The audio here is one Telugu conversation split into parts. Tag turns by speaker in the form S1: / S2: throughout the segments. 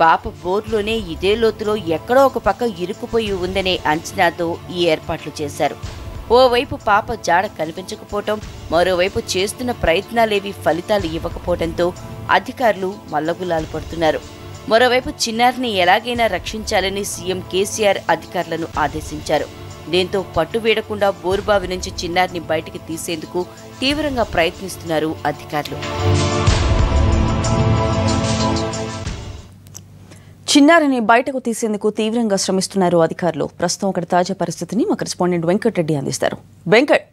S1: పాప బోర్లోనే ఇదే లోతులో ఎక్కడో ఒక పక్క ఇరుక్కుపోయి ఉందనే అంచనాతో ఈ ఏర్పాట్లు చేశారు. ఓవైపు పాప జాడ కనిపించకపోవటం, మరోవైపు చేస్తున్న ప్రయత్నాలేవి ఫలితాలు ఇవ్వకపోవడంతో అధికారులు మల్లగులాలు పడుతున్నారు. మరోవైపు చిన్నారిని ఎలాగైనా రక్షించాలని సీఎం కేసీఆర్ అధికారులను ఆదేశించారు. దీంతో పట్టు వీడకుండా బోరుబావి నుంచి చిన్నారిని బయటికి తీసేందుకు తీవ్రంగా ప్రయత్నిస్తున్నారు అధికారులు.
S2: చిన్నారిని బయటకు తీసేందుకు తీవ్రంగా శ్రమిస్తున్నారు అధికారులు. ప్రస్తుతం అక్కడ తాజా పరిస్థితిని మా కరెస్పాండెంట్ వెంకటరెడ్డి అందిస్తారు. వెంకట్,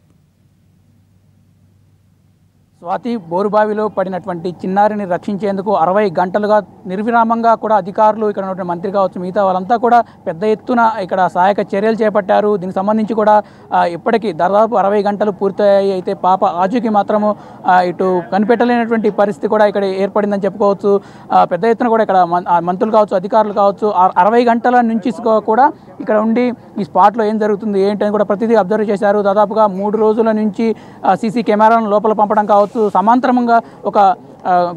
S3: స్వాతి, బోరుబావిలో పడినటువంటి చిన్నారిని రక్షించేందుకు 60 గంటలుగా నిర్విరామంగా కూడా అధికారులు, ఇక్కడ ఉన్నటువంటి మంత్రి కావచ్చు, మిగతా వాళ్ళంతా కూడా పెద్ద ఎత్తున ఇక్కడ సహాయక చర్యలు చేపట్టారు. దీనికి సంబంధించి కూడా ఇప్పటికీ దాదాపు 60 గంటలు పూర్తయ్యాయి. అయితే పాప ఆచూకీ మాత్రము ఇటు కనిపెట్టలేనటువంటి పరిస్థితి కూడా ఇక్కడ ఏర్పడిందని చెప్పుకోవచ్చు. పెద్ద ఎత్తున కూడా ఇక్కడ మంత్రులు కావచ్చు, అధికారులు కావచ్చు 60 గంటల నుంచి కూడా ఇక్కడ ఉండి ఈ స్పాట్లో ఏం జరుగుతుంది ఏంటని కూడా ప్రతిదీ అబ్జర్వ్ చేశారు. దాదాపుగా 3 రోజుల నుంచి సీసీ కెమెరాలను లోపల పంపడం కావచ్చు, సమాంతరంగా ఒక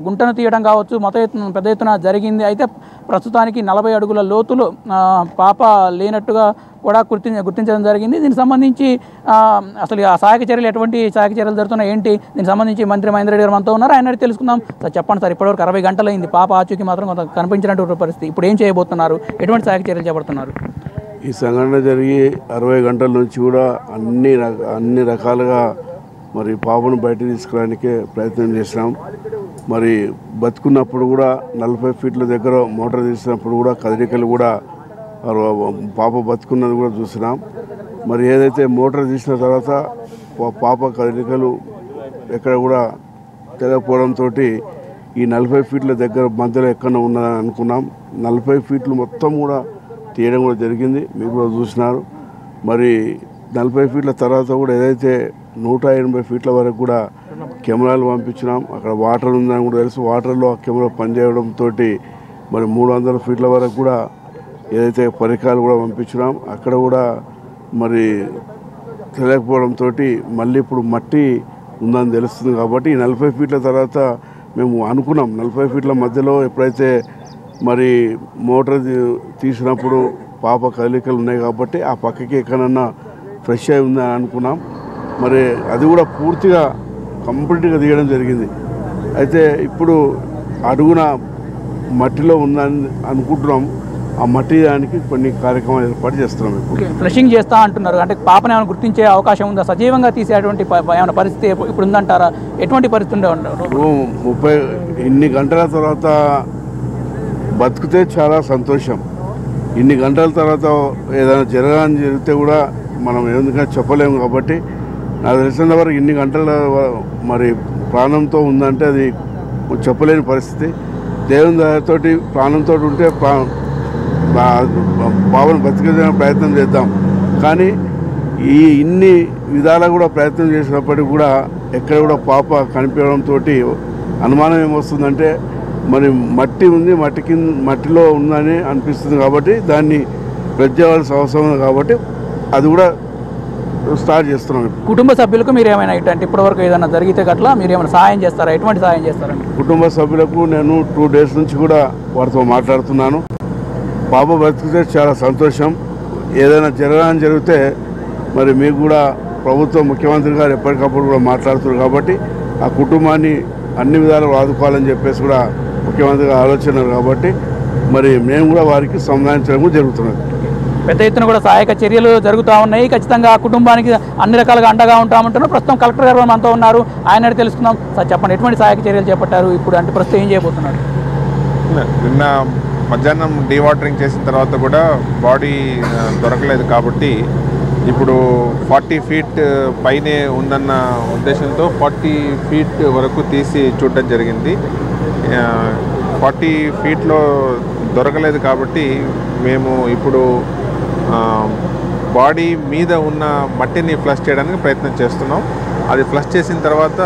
S3: గుంటను తీయడం కావచ్చు, పెద్ద ఎత్తున జరిగింది. అయితే ప్రస్తుతానికి 40 అడుగుల లోతులో పాప లేనట్టుగా కూడా గుర్తించడం జరిగింది. దీనికి సంబంధించి అసలు ఆ సహాయక చర్యలు, ఎటువంటి సహాయక చర్యలు జరుగుతున్నాయి ఏంటి, దీనికి సంబంధించి మంత్రి మహేందర్ రెడ్డి గారు మనతో ఉన్నారు. ఆయన తెలుసుకుందాం. సార్ చెప్పండి సార్, ఇప్పటివరకు 60 గంటలు అయింది, పాప ఆచూకీ మాత్రం కొంత కనిపించినటువంటి పరిస్థితి. ఇప్పుడు ఏం చేయబోతున్నారు, ఎటువంటి సహాయక చర్యలు చేపడుతున్నారు?
S4: ఈ సంఘటన జరిగి 60 గంటల నుంచి కూడా అన్ని రకాలుగా మరి పాపను బయట తీసుకురావడానికే ప్రయత్నం చేసినాం. మరి బతుకున్నప్పుడు కూడా 40 ఫీట్ల దగ్గర మోటార్ తీసినప్పుడు కూడా కదలికలు కూడా పాప బతుకున్నది కూడా చూసినాం. మరి ఏదైతే మోటార్ తీసిన తర్వాత పాప కదలికలు ఎక్కడ కూడా తెలియకపోవడంతో ఈ 40 ఫీట్ల దగ్గర మధ్యలో ఎక్కడ ఉన్నదని అనుకున్నాం. 40 ఫీట్లు మొత్తం కూడా తీయడం కూడా జరిగింది, మీరు కూడా చూసినారు. మరి 40 ఫీట్ల తర్వాత కూడా ఏదైతే 180 ఫీట్ల వరకు కూడా కెమెరాలు పంపించినాం. అక్కడ వాటర్ ఉందని కూడా తెలుసు. వాటర్లో ఆ కెమెరా పనిచేయడంతో మరి 300 ఫీట్ల వరకు కూడా ఏదైతే పరికరాలు కూడా పంపించినాం. అక్కడ కూడా మరి తెలియకపోవడంతో మళ్ళీ ఇప్పుడు మట్టి ఉందని తెలుస్తుంది. కాబట్టి ఈ 40 ఫీట్ల తర్వాత మేము అనుకున్నాం 40 ఫీట్ల మధ్యలో ఎప్పుడైతే మరి మోటార్ తీసినప్పుడు పాప కదలికలు ఉన్నాయి కాబట్టి ఆ పక్కకి ఎక్కడన్నా ఫ్రెష్ అయి ఉందని అనుకున్నాం. మరి అది కూడా పూర్తిగా కంప్లీట్గా తీయడం జరిగింది. అయితే ఇప్పుడు అడుగున మట్టిలో ఉందని అనుకుంటున్నాం. ఆ మట్టి దానికి కొన్ని కార్యక్రమాలు ఏర్పాటు చేస్తున్నాం. ఇప్పుడు
S3: ఫ్లషింగ్ చేస్తా అంటున్నారు, అంటే పాపను ఏమైనా గుర్తించే అవకాశం ఉందా? సజీవంగా తీసేటువంటి ఏమైనా పరిస్థితి ఇప్పుడు ఉందంటారా? ఎటువంటి పరిస్థితి ఉండే ఉంటారు?
S4: 30 ఇన్ని గంటల తర్వాత బతికితే చాలా సంతోషం. ఇన్ని గంటల తర్వాత ఏదైనా జరిగితే కూడా మనం ఎందుకంటే చెప్పలేము. కాబట్టి నాకు తెలిసిన వరకు ఇన్ని గంటల మరి ప్రాణంతో ఉందంటే అది చెప్పలేని పరిస్థితి. దేవుని దయతోటి ప్రాణంతో ఉంటే పాపను బతికే ప్రయత్నం చేద్దాం. కానీ ఇన్ని విధాలా కూడా ప్రయత్నం చేసినప్పటికీ కూడా ఎక్కడ కూడా పాప కనిపించడంతో అనుమానం ఏమొస్తుందంటే మరి మట్టి ఉంది, మట్టిలో ఉందని అనిపిస్తుంది. కాబట్టి దాన్ని పెంచవలసిన అవసరం ఉంది. కాబట్టి అది కూడా స్టార్ట్ చేస్తున్నాం.
S3: కుటుంబ సభ్యులకు మీరు ఏమైనా ఇటువంటి ఇప్పటివరకు ఏదైనా జరిగితే గట్లా మీరు ఏమైనా సహాయం చేస్తారా? ఎటువంటి సహాయం చేస్తారండి?
S4: కుటుంబ సభ్యులకు నేను 2 డేస్ నుంచి కూడా వారితో మాట్లాడుతున్నాను. పాప బతికితే చాలా సంతోషం. ఏదైనా జరిగితే మరి మీకు కూడా ప్రభుత్వం, ముఖ్యమంత్రి గారు ఎప్పటికప్పుడు కూడా మాట్లాడుతున్నారు. కాబట్టి ఆ కుటుంబాన్ని అన్ని విధాలు ఆదుకోవాలని చెప్పేసి కూడా ముఖ్యమంత్రి గారు ఆలోచన. కాబట్టి మరి మేము కూడా వారికి సంధానించడం జరుగుతున్నది.
S3: పెద్ద ఎత్తున కూడా సహాయక చర్యలు జరుగుతూ ఉన్నాయి. ఖచ్చితంగా ఆ కుటుంబానికి అన్ని రకాలుగా అండగా ఉంటామంటున్నారు. ప్రస్తుతం కలెక్టర్ గారు మనతో ఉన్నారు, ఆయన తెలుసుకుందాం. సార్ చెప్పండి, ఎటువంటి సహాయక చర్యలు చేపట్టారు ఇప్పుడు, అంటే ప్రస్తుతం ఏం చేయబోతున్నారు?
S5: నిన్న మధ్యాహ్నం డీవాటరింగ్ చేసిన తర్వాత కూడా బాడీ దొరకలేదు. కాబట్టి ఇప్పుడు 40 ఫీట్ పైనే ఉందన్న ఉద్దేశంతో 40 ఫీట్ వరకు తీసి చూడడం జరిగింది. 40 ఫీట్లో దొరకలేదు కాబట్టి మేము ఇప్పుడు బాడీ మీద ఉన్న మట్టిని ఫ్లష్ చేయడానికి ప్రయత్నం చేస్తున్నాం. అది ఫ్లష్ చేసిన తర్వాత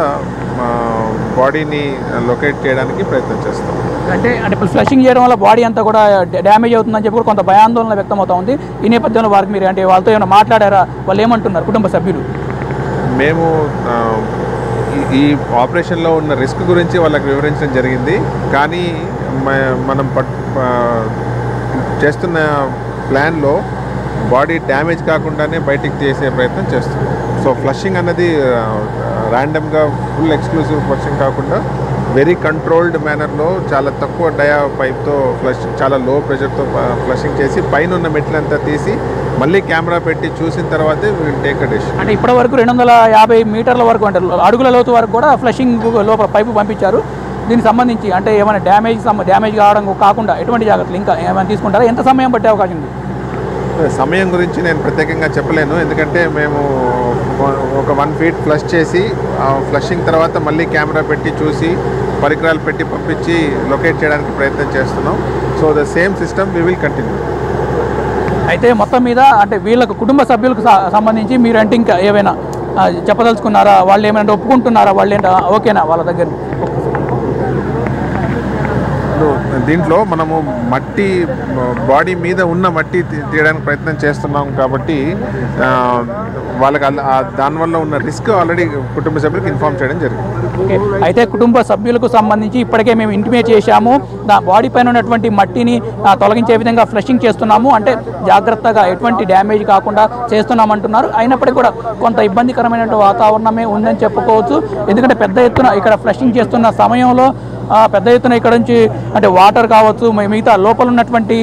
S5: బాడీని లొకేట్ చేయడానికి ప్రయత్నం చేస్తాం.
S3: అంటే ఇప్పుడు ఫ్లషింగ్ చేయడం వల్ల బాడీ అంతా కూడా డ్యామేజ్ అవుతుందని చెప్పి కొంత భయాందోళన వ్యక్తం అవుతా ఉంది. ఈ నేపథ్యంలో వారికి మీరు అంటే వాళ్ళతో ఏమైనా మాట్లాడారా? వాళ్ళు ఏమంటున్నారు కుటుంబ సభ్యులు?
S5: మేము ఈ ఆపరేషన్లో ఉన్న రిస్క్ గురించి వాళ్ళకి వివరించడం జరిగింది. కానీ మనం చేస్తున్న ప్లాన్లో బాడీ డ్యామేజ్ కాకుండానే బయటికి తీసే ప్రయత్నం చేస్తున్నాం. సో ఫ్లషింగ్ అన్నది ర్యాండమ్గా ఫుల్ ఎక్స్క్లూసివ్ ఫ్లషింగ్ కాకుండా వెరీ కంట్రోల్డ్ మేనర్లో చాలా తక్కువ డయా పైప్తో చాలా లో ప్రెషర్తో ఫ్లషింగ్ చేసి పైన ఉన్న మెట్లంతా తీసి మళ్ళీ కెమెరా పెట్టి చూసిన తర్వాతే వీల్ టేక్ అ డెసిషన్.
S3: అంటే ఇప్పటి వరకు 250 మీటర్ల వరకు అంటే అడుగుల లోతు వరకు కూడా ఫ్లషింగ్ లోపల పైపు పంపించారు. దీనికి సంబంధించి అంటే ఏమైనా డ్యామేజ్ కావడం కాకుండా ఎటువంటి జాగ్రత్తలు ఇంకా ఏమైనా తీసుకుంటారా? ఎంత సమయం పట్టే అవకాశం ఉంది?
S5: సమయం గురించి నేను ప్రత్యేకంగా చెప్పలేను, ఎందుకంటే మేము ఒక 1 ఫీట్ ఫ్లష్ చేసి ఫ్లషింగ్ తర్వాత మళ్ళీ కెమెరా పెట్టి చూసి పరికరాలు పెట్టి పంపించి లొకేట్ చేయడానికి ప్రయత్నం చేస్తున్నాం. So the same system we will continue.
S3: అయితే మొత్తం మీద అంటే వీళ్ళకు కుటుంబ సభ్యులకు సంబంధించి మీరు అంటే ఇంకా ఏమైనా చెప్పదలుచుకున్నారా? వాళ్ళు ఏమైనా ఒప్పుకుంటున్నారా? వాళ్ళు ఏంటో ఓకేనా వాళ్ళ దగ్గర?
S5: దీంట్లో మనము మట్టి బాడీ మీద ఉన్న మట్టి తీయడానికి ప్రయత్నం చేస్తున్నాం కాబట్టి వాళ్ళకి దానివల్ల ఉన్న రిస్క్ ఆల్రెడీ కుటుంబ సభ్యులకు ఇన్ఫార్మ్ చేయడం జరిగింది.
S3: అయితే కుటుంబ సభ్యులకు సంబంధించి ఇప్పటికే మేము ఇంటిమేట్ చేశాము, బాడీ పైన ఉన్నటువంటి మట్టిని తొలగించే విధంగా ఫ్లషింగ్ చేస్తున్నాము, అంటే జాగ్రత్తగా ఎటువంటి డ్యామేజ్ కాకుండా చేస్తున్నామంటున్నారు. అయినప్పటికీ కూడా కొంత ఇబ్బందికరమైన వాతావరణమే ఉందని చెప్పుకోవచ్చు. ఎందుకంటే పెద్ద ఎత్తున ఇక్కడ ఫ్లషింగ్ చేస్తున్న సమయంలో పెద్ద ఎత్తున ఇక్కడ నుంచి అంటే వాటర్ కావచ్చు, మిగతా లోపల ఉన్నటువంటి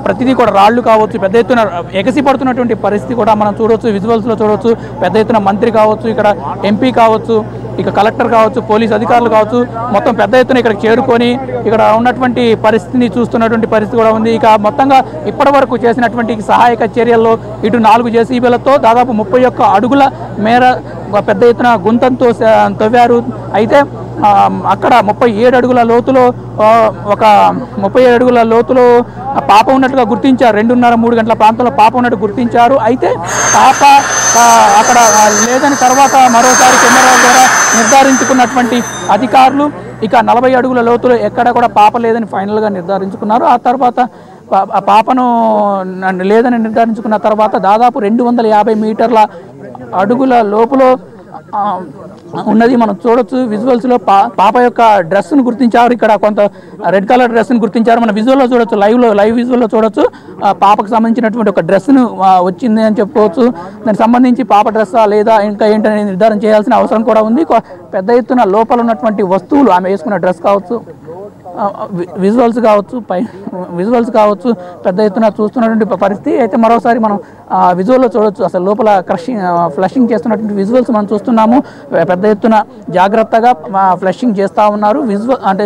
S3: ప్రతిదీ కూడా రాళ్ళు కావచ్చు, పెద్ద ఎత్తున ఎగసి పడుతున్నటువంటి పరిస్థితి కూడా మనం చూడవచ్చు, విజువల్స్లో చూడవచ్చు. పెద్ద ఎత్తున మంత్రి కావచ్చు, ఇక్కడ ఎంపీ కావచ్చు, ఇక కలెక్టర్ కావచ్చు, పోలీస్ అధికారులు కావచ్చు, మొత్తం పెద్ద ఎత్తున ఇక్కడికి చేరుకొని ఇక్కడ ఉన్నటువంటి పరిస్థితిని చూస్తున్నటువంటి పరిస్థితి కూడా ఉంది. ఇక మొత్తంగా ఇప్పటి వరకు చేసినటువంటి సహాయక చర్యల్లో ఇటు 4 జేసీబీలతో దాదాపు 31 అడుగుల మేర పెద్ద ఎత్తున గుంతంతో తవ్వారు. అయితే అక్కడ 37 అడుగుల లోతులో ఒక 37 అడుగుల లోతులో పాప ఉన్నట్టుగా గుర్తించారు. 2:30-3 గంటల ప్రాంతంలో పాప ఉన్నట్టు గుర్తించారు. అయితే పాప అక్కడ లేదని తర్వాత మరోసారి కెమెరా ద్వారా నిర్ధారించుకున్నటువంటి అధికారులు ఇక 40 అడుగుల లోతులో ఎక్కడ కూడా పాప లేదని ఫైనల్గా నిర్ధారించుకున్నారు. ఆ తర్వాత పాపను లేదని నిర్ధారించుకున్న తర్వాత దాదాపు 250 మీటర్ల అడుగుల లోపులో ఉన్నది మనం చూడొచ్చు. విజువల్స్లో పాప యొక్క డ్రెస్ను గుర్తించారు. ఇక్కడ కొంత రెడ్ కలర్ డ్రెస్ను గుర్తించారు. మన విజువల్లో చూడొచ్చు, లైవ్ విజువల్లో చూడొచ్చు. పాపకు సంబంధించినటువంటి ఒక డ్రెస్ను వచ్చింది అని చెప్పుకోవచ్చు. దానికి సంబంధించి పాప డ్రెస్సా లేదా ఇంకా ఏంటనేది నిర్ధారణ చేయాల్సిన అవసరం కూడా ఉంది. పెద్ద ఎత్తున లోపల ఉన్నటువంటి వస్తువులు, ఆమె వేసుకున్న డ్రెస్ కావచ్చు, విజువల్స్ కావచ్చు పెద్ద ఎత్తున చూస్తున్నటువంటి పరిస్థితి. అయితే మరోసారి మనం విజువల్లో చూడవచ్చు, అసలు లోపల ఫ్లషింగ్ చేస్తున్నటువంటి విజువల్స్ మనం చూస్తున్నాము. పెద్ద ఎత్తున జాగ్రత్తగా ఫ్లషింగ్ చేస్తూ ఉన్నారు. అంటే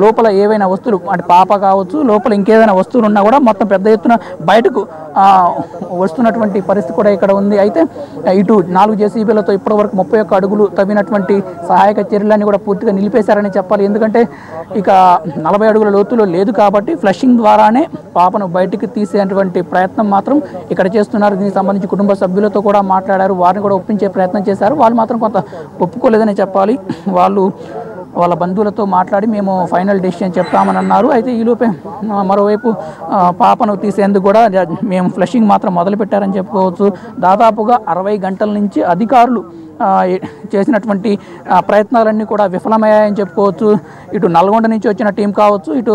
S3: లోపల ఏవైనా వస్తువులు అంటే పాప కావచ్చు, లోపల ఇంకేదైనా వస్తువులు ఉన్నా కూడా మొత్తం పెద్ద ఎత్తున బయటకు వస్తున్నటువంటి పరిస్థితి కూడా ఇక్కడ ఉంది. అయితే ఇటు 4 జేసీబీలతో ఇప్పటి వరకు 31 అడుగులు తవ్వినటువంటి సహాయక చర్యలన్నీ కూడా పూర్తిగా నిలిపేశారని చెప్పాలి. ఎందుకంటే ఇక 40 అడుగుల లోతులో లేదు కాబట్టి ఫ్లషింగ్ ద్వారానే పాపను బయటికి తీసేటువంటి ప్రయత్నం మాత్రం ఇక్కడ చేస్తున్నారు. దీనికి సంబంధించి కుటుంబ సభ్యులతో కూడా మాట్లాడారు, వారిని కూడా ఒప్పించే ప్రయత్నం చేశారు. వాళ్ళు మాత్రం కొంత ఒప్పుకోలేదని చెప్పాలి. వాళ్ళ బంధువులతో మాట్లాడి మేము ఫైనల్ డెసిషన్ చెప్తామని అన్నారు. అయితే ఈలోపే మరోవైపు పాపను తీసేందుకు కూడా మేము ఫ్లషింగ్ మాత్రం మొదలుపెట్టారని చెప్పుకోవచ్చు. దాదాపుగా 60 గంటల నుంచి అధికారులు చేసినటువంటి ప్రయత్నాలన్నీ కూడా విఫలమయ్యాయని చెప్పుకోవచ్చు. ఇటు నల్గొండ నుంచి వచ్చిన టీం కావచ్చు, ఇటు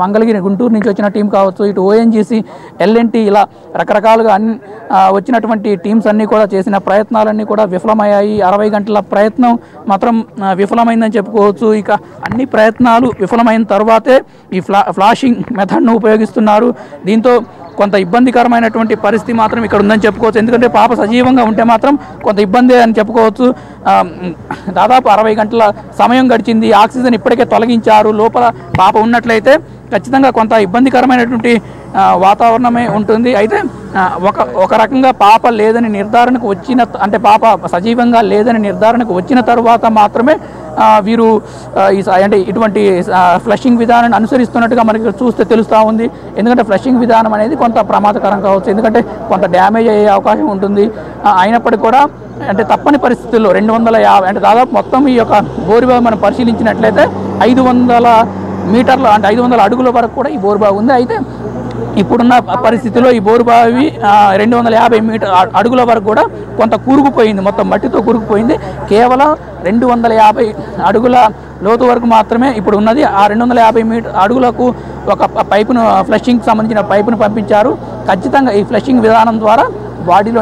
S3: మంగళగిరి గుంటూరు నుంచి వచ్చిన టీం కావచ్చు, ఇటు ఓఎన్జీసీ, ఎల్ఎన్టీ ఇలా రకరకాలుగా వచ్చినటువంటి టీమ్స్ అన్నీ కూడా చేసిన ప్రయత్నాలన్నీ కూడా విఫలమయ్యాయి. 60 గంటల ప్రయత్నం మాత్రం విఫలమైందని చెప్పుకోవచ్చు. ఇక అన్ని ప్రయత్నాలు విఫలమైన తర్వాతే ఈ ఫ్లాషింగ్ మెథడ్ను ఉపయోగిస్తున్నారు. దీంతో కొంత ఇబ్బందికరమైనటువంటి పరిస్థితి మాత్రం ఇక్కడ ఉందని చెప్పుకోవచ్చు. ఎందుకంటే పాప సజీవంగా ఉంటే మాత్రం కొంత ఇబ్బంది అని చెప్పుకోవచ్చు. దాదాపు 60 గంటల సమయం గడిచింది. ఆక్సిజన్ ఇప్పటికే తొలగించారు. లోపల పాప ఉన్నట్లయితే ఖచ్చితంగా కొంత ఇబ్బందికరమైనటువంటి వాతావరణమే ఉంటుంది. అయితే ఒక రకంగా పాప లేదని నిర్ధారణకు అంటే పాప సజీవంగా లేదని నిర్ధారణకు వచ్చిన తర్వాత మాత్రమే వీరు అంటే ఇటువంటి ఫ్లషింగ్ విధానాన్ని అనుసరిస్తున్నట్టుగా మనకి చూస్తే తెలుస్తూ ఉంది. ఎందుకంటే ఫ్లషింగ్ విధానం అనేది కొంత ప్రమాదకరం కావచ్చు, ఎందుకంటే కొంత డ్యామేజ్ అయ్యే అవకాశం ఉంటుంది. అయినప్పటికీ కూడా అంటే తప్పని పరిస్థితుల్లో 250 అంటే దాదాపు మొత్తం ఈ యొక్క బోరుబావి మనం పరిశీలించినట్లయితే 500 మీటర్ల అంటే 500 అడుగుల వరకు కూడా ఈ బోరుబావి ఉంది. అయితే ఇప్పుడున్న పరిస్థితిలో ఈ బోరుబావి 250 మీటర్ అడుగుల వరకు కూడా కొంత కూరుకుపోయింది, మొత్తం మట్టితో కూరుకుపోయింది. కేవలం 250 అడుగుల లోతు వరకు మాత్రమే ఇప్పుడు ఉన్నది. ఆ 250 అడుగులకు ఒక పైపును, ఫ్లషింగ్కి సంబంధించిన పైపును పంపించారు. ఖచ్చితంగా ఈ ఫ్లషింగ్ విధానం ద్వారా బాడీలో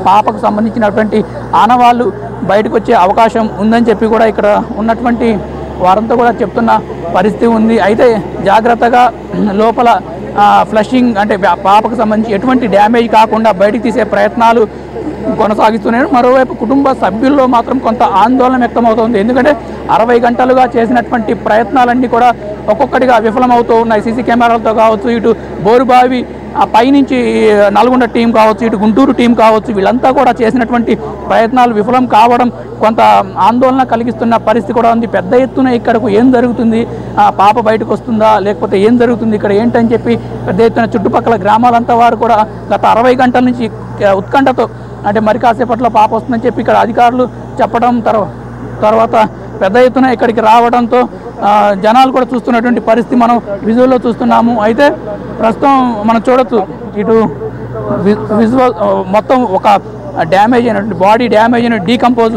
S3: పాపకు సంబంధించినటువంటి ఆనవాళ్ళు బయటకు వచ్చే అవకాశం ఉందని చెప్పి కూడా ఇక్కడ ఉన్నటువంటి వారంతా కూడా చెప్తున్న పరిస్థితి ఉంది. అయితే జాగ్రత్తగా లోపల ఫ్లషింగ్ అంటే పాపకు సంబంధించి ఎటువంటి డ్యామేజ్ కాకుండా బయటికి తీసే ప్రయత్నాలు కొనసాగిస్తున్నారు. మరోవైపు కుటుంబ సభ్యుల్లో మాత్రం కొంత ఆందోళన వ్యక్తమవుతుంది. ఎందుకంటే 60 గంటలుగా చేసినటువంటి ప్రయత్నాలన్నీ కూడా ఒక్కొక్కటిగా విఫలమవుతూ ఉన్నాయి. సీసీ కెమెరాలతో కావచ్చు, ఇటు బోరుబావి పైనుంచి నల్గొండ టీం కావచ్చు, ఇటు గుంటూరు టీం కావచ్చు, వీళ్ళంతా కూడా చేసినటువంటి ప్రయత్నాలు విఫలం కావడం కొంత ఆందోళన కలిగిస్తున్న పరిస్థితి కూడా ఉంది. పెద్ద ఎత్తున ఇక్కడకు ఏం జరుగుతుంది, పాప బయటకు వస్తుందా లేకపోతే ఏం జరుగుతుంది ఇక్కడ ఏంటని చెప్పి పెద్ద ఎత్తున చుట్టుపక్కల గ్రామాలంతా వారు కూడా గత 60 గంటల నుంచి ఉత్కంఠతో అంటే మరి కాసేపట్లో పాప వస్తుందని చెప్పి ఇక్కడ అధికారులు చెప్పడం తర్వాత పెద్ద ఎత్తున ఇక్కడికి రావడంతో జనాలు కూడా చూస్తున్నటువంటి పరిస్థితి మనం విజువల్లో చూస్తున్నాము. అయితే ప్రస్తుతం మనం చూడొచ్చు, ఇటు విజువల్ మొత్తం ఒక డ్యామేజ్ అయినటువంటి బాడీ డ్యామేజ్ అయిన డీకంపోజ్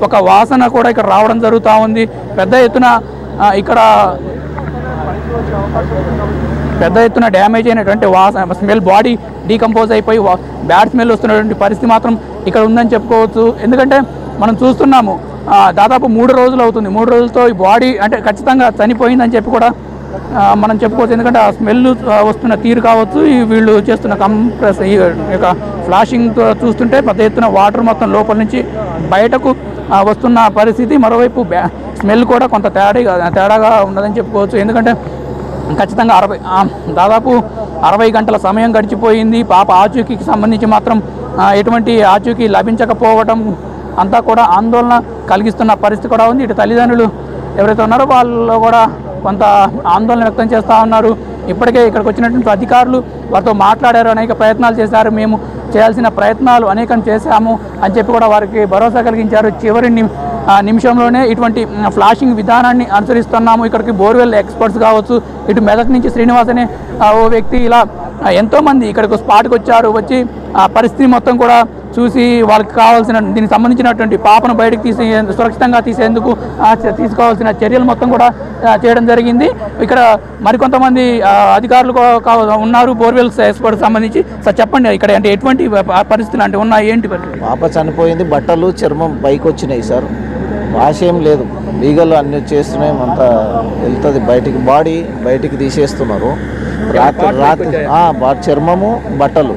S3: ఒక వాసన కూడా ఇక్కడ రావడం జరుగుతూ ఉంది. పెద్ద ఎత్తున డ్యామేజ్ అయినటువంటి వాసన స్మెల్, బాడీ డీకంపోజ్ అయిపోయి బ్యాడ్ స్మెల్ వస్తున్నటువంటి పరిస్థితి మాత్రం ఇక్కడ ఉందని చెప్పుకోవచ్చు. ఎందుకంటే మనం చూస్తున్నాము దాదాపు 3 రోజులు అవుతుంది. 3 రోజులతో ఈ బాడీ అంటే ఖచ్చితంగా చనిపోయిందని చెప్పి కూడా మనం చెప్పుకోవచ్చు. ఎందుకంటే ఆ స్మెల్ వస్తున్న తీరు కావచ్చు, వీళ్ళు చేస్తున్న కంప్రెస్ ఈ యొక్క ఫ్లాషింగ్ చూస్తుంటే పెద్ద ఎత్తున వాటర్ మొత్తం లోపల నుంచి బయటకు వస్తున్న పరిస్థితి. మరోవైపు స్మెల్ కూడా కొంత తేడాగా ఉన్నదని చెప్పుకోవచ్చు. ఎందుకంటే ఖచ్చితంగా దాదాపు 60 గంటల సమయం గడిచిపోయింది. పాప ఆచూకీకి సంబంధించి మాత్రం ఎటువంటి ఆచూకీ లభించకపోవడం అంతా కూడా ఆందోళన కలిగిస్తున్న పరిస్థితి కూడా ఉంది. ఇటు తల్లిదండ్రులు ఎవరైతే ఉన్నారో వాళ్ళు కూడా కొంత ఆందోళన వ్యక్తం చేస్తూ ఉన్నారు. ఇప్పటికే ఇక్కడికి వచ్చినటువంటి అధికారులు వారితో మాట్లాడారు, అనేక ప్రయత్నాలు చేశారు, మేము చేయాల్సిన ప్రయత్నాలు అనేకం చేశాము అని చెప్పి కూడా వారికి భరోసా కలిగించారు. చివరి నిమిషంలోనే ఇటువంటి ఫ్లాషింగ్ విధానాన్ని అనుసరిస్తున్నాము. ఇక్కడికి బోర్వెల్ ఎక్స్పర్ట్స్ కావచ్చు, ఇటు మెదక్ నుంచి శ్రీనివాస్ అనే ఓ వ్యక్తి, ఇలా ఎంతోమంది ఇక్కడికి స్పాట్కి వచ్చారు. వచ్చి ఆ పరిస్థితి మొత్తం కూడా చూసి వాళ్ళకి కావాల్సిన దీనికి సంబంధించినటువంటి పాపను బయటకు సురక్షితంగా తీసేందుకు తీసుకోవాల్సిన చర్యలు మొత్తం కూడా చేయడం జరిగింది. ఇక్కడ మరికొంతమంది అధికారులు ఉన్నారు బోర్వెల్స్ ఎక్స్పర్ట్ సంబంధించి. సార్ చెప్పండి, ఇక్కడ అంటే ఎటువంటి పరిస్థితులు అంటే ఉన్నాయి, ఏంటి పరిస్థితి?
S6: పాప చనిపోయింది, బట్టలు చర్మం పైకి వచ్చినాయి సార్, వాష్ ఏం లేదు, లీగల్ అన్ని చేస్తున్నాయి, అంతా వెళ్తుంది బయటికి, బాడీ బయటికి తీసేస్తున్నారు. రాత్రి చర్మము బట్టలు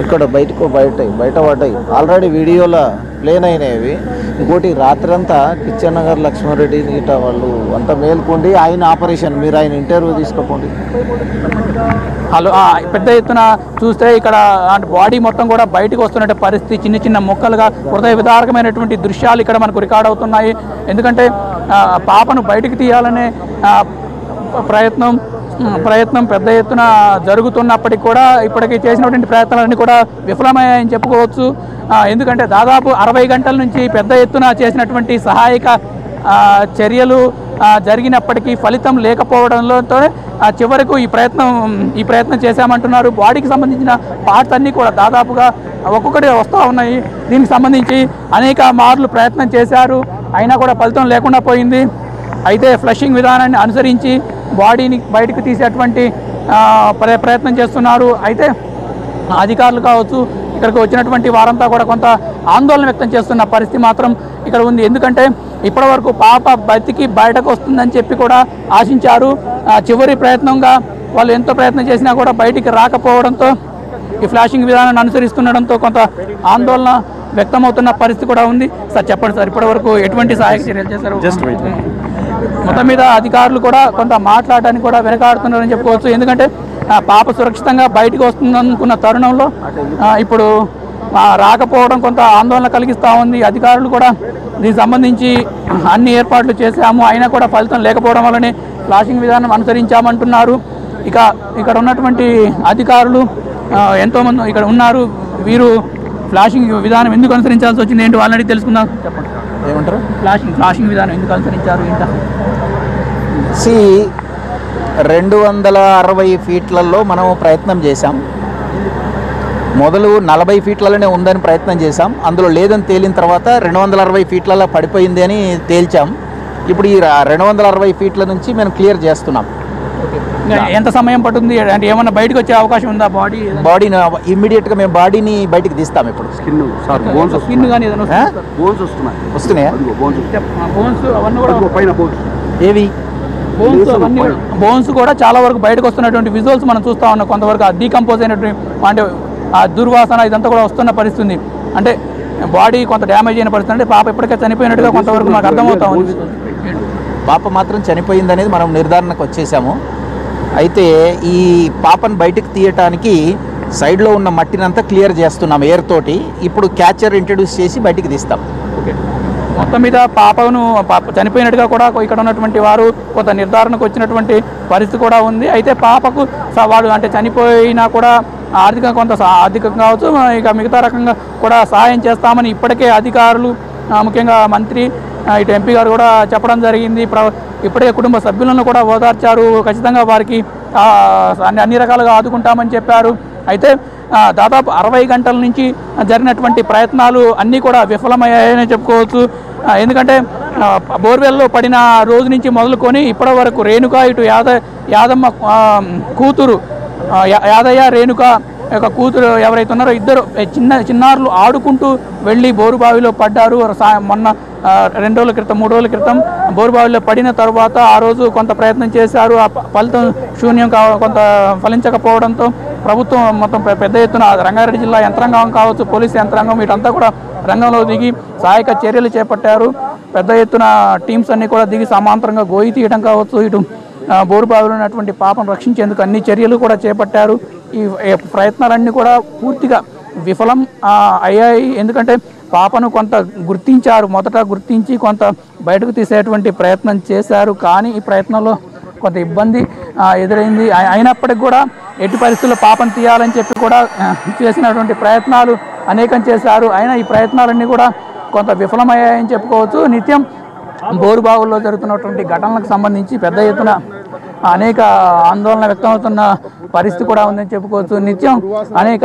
S6: ఇక్కడ బయట పడ్డాయి. ఆల్రెడీ వీడియోలో ప్లేన్ అయినాయి. ఇంకోటి రాత్రి అంతా కిచెన్ నగర్ లక్ష్మారెడ్డి నీట వాళ్ళు అంతా మేల్కొండి ఆయన ఆపరేషన్, మీరు ఆయన ఇంటర్వ్యూ తీసుకోండి.
S3: హలో, పెద్ద ఎత్తున చూస్తే ఇక్కడ బాడీ మొత్తం కూడా బయటకు వస్తున్న పరిస్థితి, చిన్న చిన్న మొక్కలుగా హృదయ విదారకమైనటువంటి దృశ్యాలు ఇక్కడ మనకు రికార్డ్ అవుతున్నాయి. ఎందుకంటే పాపను బయటికి తీయాలనే ప్రయత్నం పెద్ద ఎత్తున జరుగుతున్నప్పటికీ కూడా ఇప్పటికీ చేసినటువంటి ప్రయత్నాలన్నీ కూడా విఫలమయ్యాయని చెప్పుకోవచ్చు. ఎందుకంటే దాదాపు 60 గంటల నుంచి పెద్ద ఎత్తున చేసినటువంటి సహాయక చర్యలు జరిగినప్పటికీ ఫలితం లేకపోవడంతో చివరకు ఈ ప్రయత్నం చేశామంటున్నారు. బాడీకి సంబంధించిన పార్ట్స్ అన్నీ కూడా దాదాపుగా ఒక్కొక్కటి వస్తూ ఉన్నాయి. దీనికి సంబంధించి అనేక మార్లు ప్రయత్నం చేశారు, అయినా కూడా ఫలితం లేకుండా పోయింది. అయితే ఫ్లషింగ్ విధానాన్ని అనుసరించి బాడీని బయటకు తీసేటువంటి ప్రయత్నం చేస్తున్నారు. అయితే అధికారులు కావచ్చు, ఇక్కడికి వచ్చినటువంటి వారంతా కూడా కొంత ఆందోళన వ్యక్తం చేస్తున్న పరిస్థితి మాత్రం ఇక్కడ ఉంది. ఎందుకంటే ఇప్పటివరకు పాప బతికి బయటకు వస్తుందని చెప్పి కూడా ఆశించారు. చివరి ప్రయత్నంగా వాళ్ళు ఎంతో ప్రయత్నం చేసినా కూడా బయటికి రాకపోవడంతో ఈ ఫ్లాషింగ్ విధానాన్ని అనుసరిస్తుండడంతో కొంత ఆందోళన వ్యక్తమవుతున్న పరిస్థితి కూడా ఉంది. సార్ చెప్పండి సార్, ఇప్పటివరకు ఎటువంటి సహాయక చర్యలు చేశారు? మొత్తం మీద అధికారులు కూడా కొంత మాట్లాడడానికి కూడా వెనకాడుతున్నారని చెప్పుకోవచ్చు. ఎందుకంటే పాప సురక్షితంగా బయటకు వస్తుందనుకున్న తరుణంలో ఇప్పుడు రాకపోవడం కొంత ఆందోళన కలిగిస్తూ ఉంది. అధికారులు కూడా దీనికి సంబంధించి అన్ని ఏర్పాట్లు చేశాము, అయినా కూడా ఫలితం లేకపోవడం వల్లనే ఫ్లాషింగ్ విధానం అనుసరించామంటున్నారు. ఇక్కడ ఉన్నటువంటి అధికారులు ఎంతోమంది ఇక్కడ ఉన్నారు. వీరు ఫ్లాషింగ్ విధానం ఎందుకు అనుసరించాల్సి వచ్చింది ఏంటి ఆల్రెడీ తెలుసుకుందాం. చెప్పండి, ఏమంటారు? ఫ్లాషింగ్ విధానం ఎందుకు అనుసరించారు ఏంట?
S6: 260 ఫీట్లలో మనం ప్రయత్నం చేశాం. మొదలు 40 ఫీట్లలోనే ఉందని ప్రయత్నం చేశాం. అందులో లేదని తేలిన తర్వాత 260 ఫీట్లలో పడిపోయింది అని తేల్చాం. ఇప్పుడు ఈ 260 ఫీట్ల నుంచి మేము క్లియర్ చేస్తున్నాం.
S3: ఎంత సమయం పడుతుంది అంటే ఏమన్నా బయటకు వచ్చే అవకాశం ఉందా?
S6: బాడీని ఇమ్మీడియట్గా మేము బాడీని బయటికి తీస్తాం. ఇప్పుడు
S3: స్కిన్ కానీ ఏదైనా
S6: వస్తున్నాయా?
S3: బోన్స్ అవన్నీ కూడా
S4: పైన బోన్స్
S6: ఏవి
S3: బోన్స్ కూడా చాలా వరకు బయటకు వస్తున్నటువంటి విజువల్స్ మనం చూస్తూ ఉన్నాం. కొంతవరకు డీకంపోజ్ అయినటువంటి అంటే ఆ దుర్వాసన ఇదంతా కూడా వస్తున్న పరిస్థితి. అంటే బాడీ కొంత డ్యామేజ్ అయిన పరిస్థితి. అంటే పాప ఇప్పటికే చనిపోయినట్టుగా కొంతవరకు నాకు అర్థమవుతా ఉంది.
S6: పాప మాత్రం చనిపోయింది అనేది మనం నిర్ధారణకు వచ్చేసాము. అయితే ఈ పాపను బయటకు తీయటానికి సైడ్లో ఉన్న మట్టినంతా క్లియర్ చేస్తున్నాం ఎయిర్ తోటి. ఇప్పుడు క్యాచర్ ఇంట్రడ్యూస్ చేసి బయటికి తీస్తాం.
S3: మొత్తం మీద పాపను చనిపోయినట్టుగా కూడా ఇక్కడ ఉన్నటువంటి వారు కొంత నిర్ధారణకు వచ్చినటువంటి పరిస్థితి కూడా ఉంది. అయితే పాపకు వాడు అంటే చనిపోయినా కూడా ఆర్థికంగా కావచ్చు, ఇక మిగతా రకంగా కూడా సహాయం చేస్తామని ఇప్పటికే అధికారులు ముఖ్యంగా మంత్రి ఇటు ఎంపీ గారు కూడా చెప్పడం జరిగింది. ఇప్పటికే కుటుంబ సభ్యులను కూడా ఓదార్చారు. ఖచ్చితంగా వారికి అన్ని రకాలుగా ఆదుకుంటామని చెప్పారు. అయితే దాదాపు 60 గంటల నుంచి జరిగినటువంటి ప్రయత్నాలు అన్నీ కూడా విఫలమయ్యాయని చెప్పుకోవచ్చు. ఎందుకంటే బోర్వెల్లో పడిన రోజు నుంచి మొదలుకొని ఇప్పటి వరకు రేణుక ఇటు యాదమ్మ కూతురు యాదయ్య రేణుక యొక్క కూతురు ఎవరైతే ఉన్నారో ఇద్దరు చిన్నారులు ఆడుకుంటూ వెళ్ళి బోరుబావిలో పడ్డారు. మొన్న 2 రోజుల క్రితం 3 రోజుల క్రితం బోరుబావిలో పడిన తర్వాత ఆ రోజు కొంత ప్రయత్నం చేశారు. ఆ ఫలితం శూన్యం కొంత ఫలించకపోవడంతో ప్రభుత్వం మొత్తం పెద్ద ఎత్తున రంగారెడ్డి జిల్లా యంత్రాంగం కావచ్చు, పోలీసు యంత్రాంగం వీటంతా కూడా రంగంలో దిగి సహాయక చర్యలు చేపట్టారు. పెద్ద ఎత్తున టీమ్స్ అన్నీ కూడా దిగి సమాంతరంగా గోయి తీయడం కావచ్చు, ఇటు బోరుబావిలో ఉన్నటువంటి పాపను రక్షించేందుకు అన్ని చర్యలు కూడా చేపట్టారు. ఈ ప్రయత్నాలన్నీ కూడా పూర్తిగా విఫలం అయ్యాయి. ఎందుకంటే పాపను కొంత మొదట గుర్తించి కొంత బయటకు తీసేటువంటి ప్రయత్నం చేశారు. కానీ ఈ ప్రయత్నంలో కొంత ఇబ్బంది ఎదురైంది. అయినప్పటికీ కూడా ఎట్టి పరిస్థితుల్లో పాపను తీయాలని చెప్పి కూడా చేసినటువంటి ప్రయత్నాలు అనేకం చేశారు. అయినా ఈ ప్రయత్నాలన్నీ కూడా కొంత విఫలమయ్యాయని చెప్పుకోవచ్చు. నిత్యం బోరుబావుల్లో జరుగుతున్నటువంటి ఘటనలకు సంబంధించి పెద్ద ఎత్తున అనేక ఆందోళన వ్యక్తమవుతున్న పరిస్థితి కూడా ఉందని చెప్పుకోవచ్చు. నిత్యం అనేక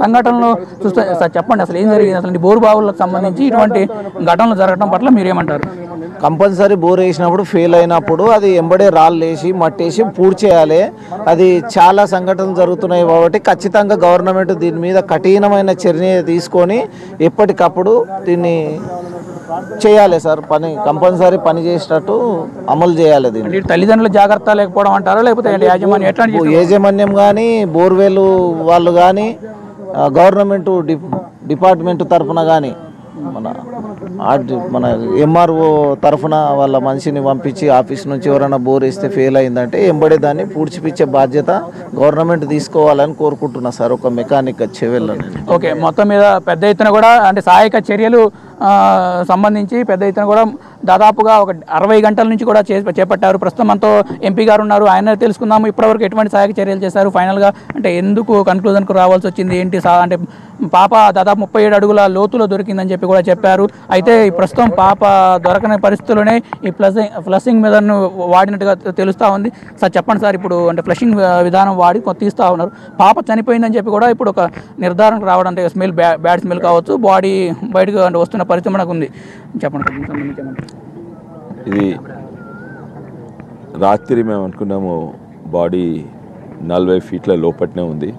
S3: సంఘటనలు చూస్తే చెప్పండి అసలు ఏం జరిగింది, అసలు బోరుబావులకు సంబంధించి ఇటువంటి ఘటనలు జరగడం పట్ల మీరేమంటారు?
S6: కంపల్సరీ బోర్ వేసినప్పుడు ఫెయిల్ అయినప్పుడు అది ఎంబడే రాళ్ళు వేసి మట్టేసి పూర్తి చేయాలి. అది చాలా సంఘటనలు జరుగుతున్నాయి కాబట్టి ఖచ్చితంగా గవర్నమెంట్ దీని మీద కఠినమైన చర్య తీసుకొని ఎప్పటికప్పుడు దీన్ని చేయాలి సార్. కంపల్సరీ పని చేసేటట్టు అమలు చేయాలి. దీన్ని
S3: తల్లిదండ్రుల జాగ్రత్త లేకపోవడం అంటారా, లేకపోతే
S6: యాజమాన్యం కానీ బోర్వెల్ వాళ్ళు కానీ గవర్నమెంట్ డిపార్ట్మెంట్ తరఫున కానీ మన ఎంఆర్ఓ తరఫున వాళ్ళ మనిషిని పంపించి ఆఫీస్ నుంచి ఎవరైనా బోర్ వేస్తే ఫెయిల్ అయిందంటే ఎంబడే దాన్ని పూడ్చిపిచ్చే బాధ్యత గవర్నమెంట్ తీసుకోవాలని కోరుకుంటున్నా సార్. ఒక మెకానిక్ వచ్చే వెళ్ళండి.
S3: ఓకే, మొత్తం మీద పెద్ద ఎత్తున కూడా అంటే సహాయక చర్యలు సంబంధించి పెద్ద ఎత్తున కూడా దాదాపుగా ఒక 60 గంటల నుంచి కూడా చేపట్టారు. ప్రస్తుతం మనతో ఎంపీ గారు ఉన్నారు, ఆయన తెలుసుకుందాము ఇప్పటివరకు ఎటువంటి సహాయక చర్యలు చేశారు, ఫైనల్గా అంటే ఎందుకు కన్క్లూజన్కు రావాల్సి వచ్చింది ఏంటి, అంటే పాప దాదాపు 37 అడుగుల లోతులో దొరికిందని చెప్పి కూడా చెప్పారు. అయితే ప్రస్తుతం పాప దొరకని పరిస్థితుల్లోనే ఈ ఫ్లషింగ్ మెథడ్ను వాడినట్టుగా తెలుస్తూ ఉంది. సార్ చెప్పండి సార్, ఇప్పుడు అంటే ఫ్లషింగ్ విధానం వాడి తీస్తూ ఉన్నారు, పాప చనిపోయిందని చెప్పి కూడా ఇప్పుడు ఒక నిర్ధారణకు రావడం, అంటే స్మెల్ బ్యాడ్ స్మెల్ కావచ్చు, బాడీ బయటకు అంటే వస్తున్న పరిస్థితి మనకు ఉంది. చెప్పండి.
S7: ఇది రాత్రి మేము అనుకున్నాము బాడీ 40 ఫీట్ల లోపట్నే ఉంది.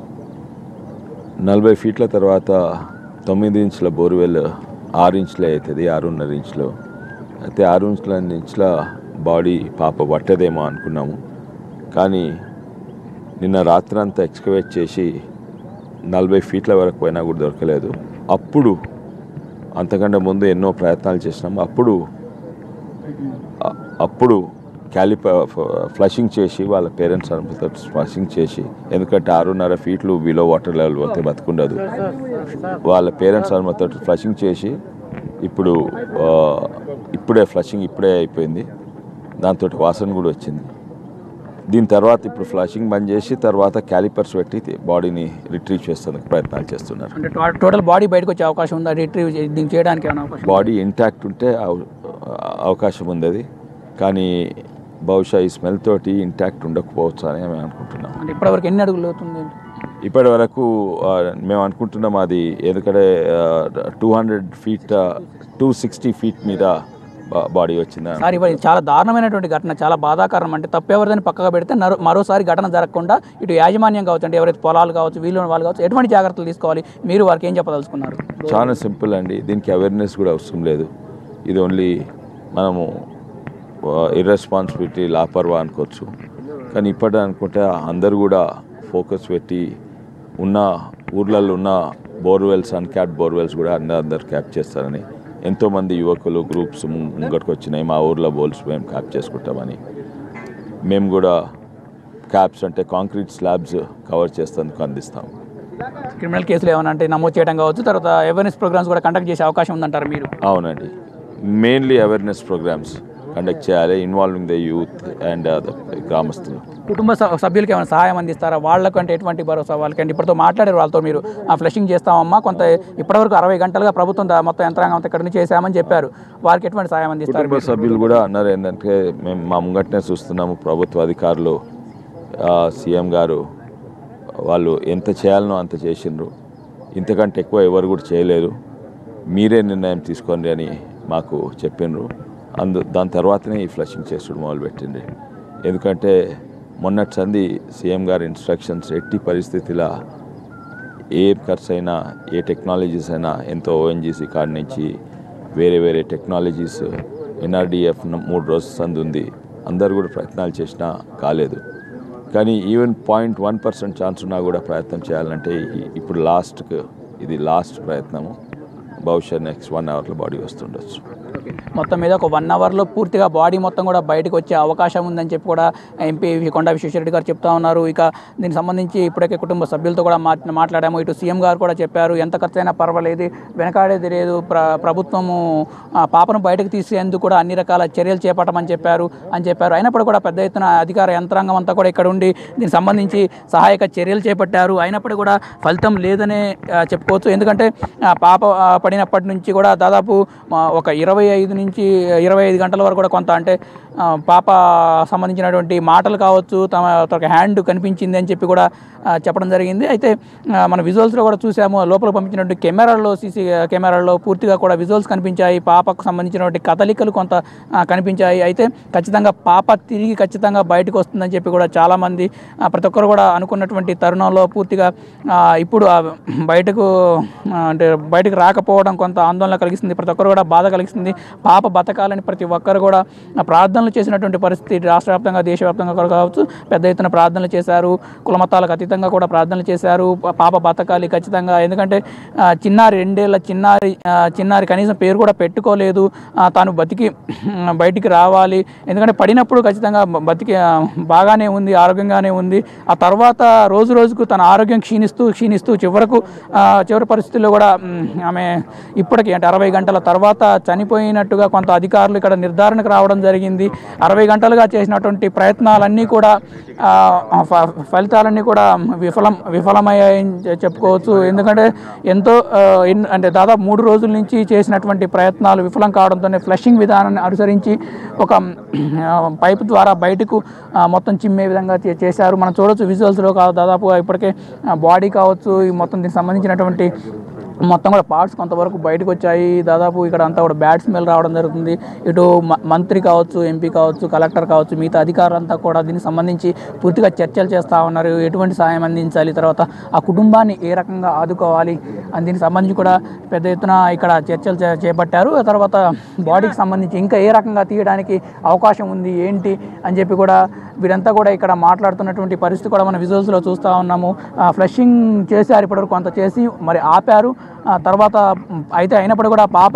S7: 40 ఫీట్ల తర్వాత 9 ఇంచుల బోర్వెల్ 6 ఇంచులే అవుతుంది, 6.5 ఇంచులు అయితే 6 ఇంచుల బాడీ పాప పట్టదేమో అనుకున్నాము. కానీ నిన్న రాత్రి అంతా ఎక్స్కవేట్ చేసి 40 ఫీట్ల వరకు పోయినా కూడా దొరకలేదు. అప్పుడు అంతకంటే ముందు ఎన్నో ప్రయత్నాలు చేసినాము. అప్పుడు ఫ్లషింగ్ చేసి వాళ్ళ పేరెంట్స్ అనుమతితో ఫ్లషింగ్ చేసి, ఎందుకంటే 6.5 ఫీట్లు బిలో వాటర్ లెవెల్ పోతే బతుకుండదు, వాళ్ళ పేరెంట్స్ అనుమతితో ఫ్లషింగ్ చేసి ఇప్పుడే ఫ్లషింగ్ అయిపోయింది. దాంతో వాసన కూడా వచ్చింది. దీని తర్వాత ఇప్పుడు ఫ్లషింగ్ బంద్ చేసి తర్వాత క్యాలిపర్స్ పెట్టి బాడీని రిట్రీవ్ చేసేందుకు ప్రయత్నాలు చేస్తున్నారు.
S3: టోటల్ బాడీ బయటకు వచ్చే అవకాశం ఉందా రిట్రీవ్ చేయడానికి?
S7: బాడీ ఇంటాక్ట్ ఉంటే అవకాశం ఉంది. అది కానీ బహుశా ఈ స్మెల్ తోటి ఇంటాక్ట్ ఉండకపోవచ్చు అని మేము అనుకుంటున్నాం.
S3: అంటే ఇప్పటివరకు ఎన్ని అడుగులు అవుతుంది?
S7: ఇప్పటి వరకు మేము అనుకుంటున్నాం అది ఎందుకంటే 200 feet 260 feet మీద బాడీ వచ్చింది.
S3: సార్ ఇవి చాలా దారుణమైనటువంటి ఘటన, చాలా బాధాకరం. అంటే తప్పెవరిదని పక్కగా పెడితే మరోసారి ఘటన జరగకుండా ఇటు యాజమాన్యం కావచ్చు, అంటే ఎవరైతే పొలాలు కావచ్చు, వీళ్ళు వాళ్ళు కావచ్చు, ఎటువంటి జాగ్రత్తలు తీసుకోవాలి, మీరు వారికి ఏం చెప్పదలుచుకున్నారు?
S7: చాలా సింపుల్ అండి, దీనికి అవేర్నెస్ కూడా అవసరం లేదు. ఇది ఓన్లీ మనము ఇర్రెస్పాన్సిబిలిటీ, లాపర్వా అనుకోవచ్చు. కానీ ఇప్పటి అనుకుంటే అందరూ కూడా ఫోకస్ పెట్టి ఉన్న ఊర్లలో ఉన్న బోర్వెల్స్, అన్క్యాప్డ్ బోర్వెల్స్ కూడా అందరు క్యాప్ చేస్తారని ఎంతోమంది యువకులు గ్రూప్స్ ముంగటికి వచ్చినాయి. మా ఊర్లో బోల్స్ మేము క్యాప్ చేసుకుంటామని. మేము కూడా క్యాప్స్ అంటే కాంక్రీట్ స్లాబ్స్ కవర్ చేసేందుకు అందిస్తాం.
S3: క్రిమినల్ కేసులు ఏమైనా అంటే నమోదు చేయడం కావచ్చు, తర్వాత అవేర్నెస్ ప్రోగ్రామ్స్ కూడా కండక్ట్ చేసే అవకాశం ఉందంటారు మీరు?
S7: అవునండి, మెయిన్లీ అవేర్నెస్ ప్రోగ్రామ్స్ కండక్ట్ చేయాలి, ఇన్వాల్వింగ్ ద యూత్ అండ్ గ్రామస్తులు.
S3: కుటుంబ సభ్యులకి ఏమైనా సహాయం అందిస్తారా? వాళ్ళకు అంటే ఎటువంటి భరోసా వాళ్ళకి? అంటే ఇప్పటితో మాట్లాడారు వాళ్ళతో మీరు, ఫ్లషింగ్ చేస్తామమ్మా కొంత ఇప్పటివరకు 60 గంటలుగా ప్రభుత్వం మొత్తం యంత్రాంగం ఇక్కడ నుంచి చేశామని చెప్పారు, వారికి ఎటువంటి సహాయం అందిస్తారు?
S7: కుటుంబ సభ్యులు కూడా అన్నారు ఏంటంటే మేము మా ముంగట్నే చూస్తున్నాము, ప్రభుత్వ అధికారులు సీఎం గారు వాళ్ళు ఎంత చేయాలనో అంత చేసిండ్రు, ఇంతకంటే ఎక్కువ ఎవరు కూడా చేయలేరు, మీరే నిర్ణయం తీసుకోండి అని మాకు చెప్పిండ్రు. దాని తర్వాతనే ఈ ఫ్లషింగ్ చేసుడు మొదలుపెట్టింది. ఎందుకంటే మొన్నటి సంది సీఎం గారి ఇన్స్ట్రక్షన్స్ ఎట్టి పరిస్థితిలో ఏ ఖర్చు అయినా, ఏ టెక్నాలజీస్ అయినా, ఎంతో ఓఎన్జీసీ కాడి నుంచి వేరే టెక్నాలజీస్, ఎన్ఆర్డిఎఫ్ 3 రోజుల సంది ఉంది, అందరు కూడా ప్రయత్నాలు చేసినా కాలేదు. కానీ ఈవెన్ 0.1% ఛాన్స్ ఉన్నా కూడా ప్రయత్నం చేయాలంటే ఇప్పుడు ఇది లాస్ట్ ప్రయత్నము. బహుశా నెక్స్ట్ 1 hourలో బాడీ వస్తుండొచ్చు.
S3: మొత్తం మీద ఒక 1 hourలో పూర్తిగా బాడీ మొత్తం కూడా బయటకు వచ్చే అవకాశం ఉందని చెప్పి కూడా ఎంపీ కొండా విశ్వేశ్వరరెడ్డి గారు చెప్తా ఉన్నారు. ఇక దీనికి సంబంధించి ఇప్పటికే కుటుంబ సభ్యులతో కూడా మాట్లాడాము. ఇటు సీఎం గారు కూడా చెప్పారు, ఎంత ఖర్చు అయినా పర్వాలేదు, వెనకాడేది లేదు, ప్రభుత్వము పాపను బయటకు తీసేందుకు కూడా అన్ని రకాల చర్యలు చేపట్టమని చెప్పారు. అయినప్పుడు కూడా పెద్ద ఎత్తున అధికార యంత్రాంగం అంతా కూడా ఇక్కడ ఉండి దీనికి సంబంధించి సహాయక చర్యలు చేపట్టారు. అయినప్పుడు కూడా ఫలితం లేదనే చెప్పుకోవచ్చు. ఎందుకంటే పాప పడినప్పటి నుంచి కూడా దాదాపు ఒక 25 గంటల వరకు కూడా కొంత అంటే పాప సంబంధించినటువంటి మాటలు కావచ్చు, తన హ్యాండ్ కనిపించింది అని చెప్పి కూడా చెప్పడం జరిగింది. అయితే మన విజువల్స్లో కూడా చూసాము, లోపల పంపించినటువంటి సీసీ కెమెరాల్లో పూర్తిగా కూడా విజువల్స్ కనిపించాయి, పాపకు సంబంధించినటువంటి కదలికలు కొంత కనిపించాయి. అయితే ఖచ్చితంగా పాప తిరిగి ఖచ్చితంగా బయటకు వస్తుందని చెప్పి కూడా చాలామంది ప్రతి ఒక్కరు కూడా అనుకున్నటువంటి తరుణంలో పూర్తిగా ఇప్పుడు బయటకు రాకపోవడం కొంత ఆందోళన కలిగిస్తుంది, ప్రతి ఒక్కరు కూడా బాధ కలిగిస్తుంది. పాప బతకాలని ప్రతి ఒక్కరు కూడా ప్రార్థనలు చేసినటువంటి పరిస్థితి రాష్ట్ర వ్యాప్తంగా, దేశవ్యాప్తంగా కూడా కావచ్చు, పెద్ద ఎత్తున ప్రార్థనలు చేశారు. కులమతాలకు అతీతంగా కూడా ప్రార్థనలు చేశారు, పాప బతకాలి ఖచ్చితంగా. ఎందుకంటే చిన్నారి 2 ఏళ్ల చిన్నారి కనీసం పేరు కూడా పెట్టుకోలేదు, తాను బయటికి రావాలి. ఎందుకంటే పడినప్పుడు ఖచ్చితంగా బాగానే ఉంది, ఆరోగ్యంగానే ఉంది. ఆ తర్వాత రోజుకు తన ఆరోగ్యం క్షీణిస్తూ చివరి పరిస్థితుల్లో కూడా ఆమె ఇప్పటికీ అంటే 60 గంటల తర్వాత చనిపోయినట్టుగా కొంత అధికారులు ఇక్కడ నిర్ధారణకు రావడం జరిగింది. 60 గంటలుగా చేసినటువంటి ప్రయత్నాలన్నీ కూడా ఫలితాలన్నీ కూడా విఫలమయ్యాయని చెప్పుకోవచ్చు. ఎందుకంటే అంటే దాదాపు 3 రోజుల నుంచి చేసినటువంటి ప్రయత్నాలు విఫలం కావడంతోనే ఫ్లషింగ్ విధానాన్ని అనుసరించి ఒక పైపు ద్వారా బయటకు మొత్తం చిమ్మే విధంగా చేశారు. మనం చూడవచ్చు విజువల్స్లో దాదాపుగా ఇప్పటికే బాడీ కావచ్చు, మొత్తం దీనికి సంబంధించినటువంటి మొత్తం కూడా పార్ట్స్ కొంతవరకు బయటకు వచ్చాయి. దాదాపు ఇక్కడ అంతా కూడా బ్యాడ్ స్మెల్ రావడం జరుగుతుంది. ఇటు మంత్రి కావచ్చు, ఎంపీ కావచ్చు, కలెక్టర్ కావచ్చు, మిగతా అధికారులంతా కూడా దీనికి సంబంధించి పూర్తిగా చర్చలు చేస్తూ ఉన్నారు. ఎటువంటి సాయం అందించాలి, తర్వాత ఆ కుటుంబాన్ని ఏ రకంగా ఆదుకోవాలి అని దీనికి సంబంధించి కూడా పెద్ద ఎత్తున ఇక్కడ చర్చలు చేపట్టారు. ఆ తర్వాత బాడీకి సంబంధించి ఇంకా ఏ రకంగా తీయడానికి అవకాశం ఉంది ఏంటి అని చెప్పి కూడా వీరంతా కూడా ఇక్కడ మాట్లాడుతున్నటువంటి పరిస్థితి కూడా మన విజువల్స్లో చూస్తూ ఉన్నాము. ఫ్లషింగ్ చేశారు, ఇప్పటివరకు కొంత చేసి మరి ఆపారు. తర్వాత అయినప్పుడు కూడా పాప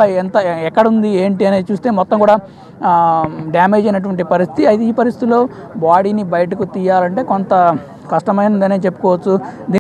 S3: ఎక్కడుంది ఏంటి అనేది చూస్తే మొత్తం కూడా డ్యామేజ్ అయినటువంటి పరిస్థితి. అయితే ఈ పరిస్థితిలో బాడీని బయటకు తీయాలంటే కొంత కష్టమైనదనే చెప్పుకోవచ్చు.